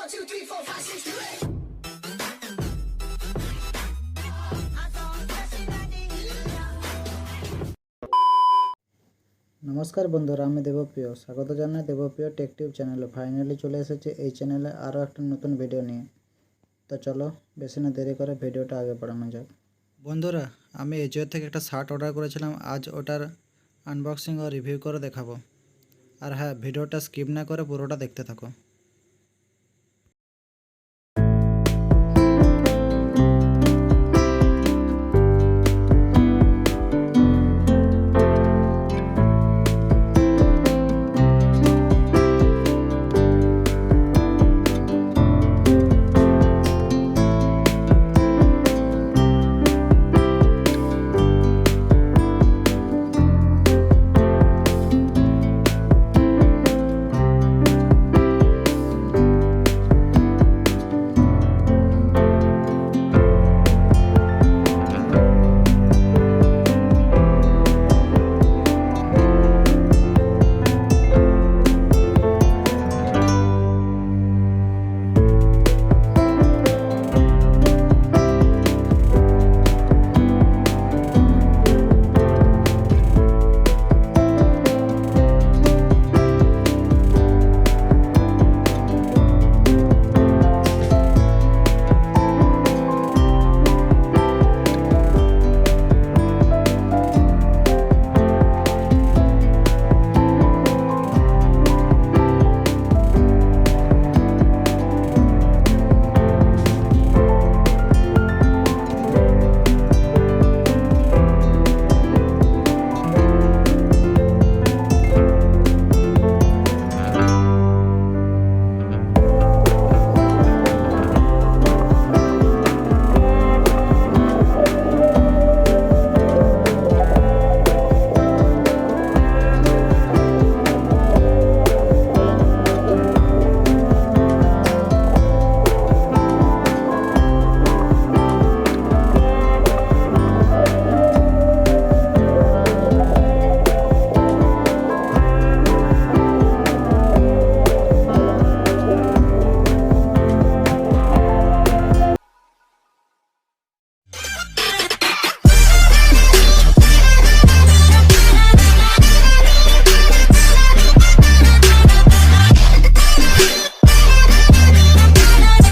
2, 3, 4, 5, 6, 7. नमस्कार बंधुरा आमी देवप्रिय स्वागत Janai Debapriya take tip चैनले। Finally चले एसेछि এই চ্যানেলে আরও একটা নতুন ভিডিও নিয়ে। তো চলো বেশি না দেরি করে ভিডিওটা আগে বাড়ানো যাক। বন্ধুরা আমি এজিও থেকে একটা শার্ট অর্ডার করেছিলাম, আজ ওটার আনবক্সিং ও রিভিউ করে দেখাবো। আর হ্যাঁ, ভিডিওটা স্কিপ না করে পুরোটা দেখতে থাকো।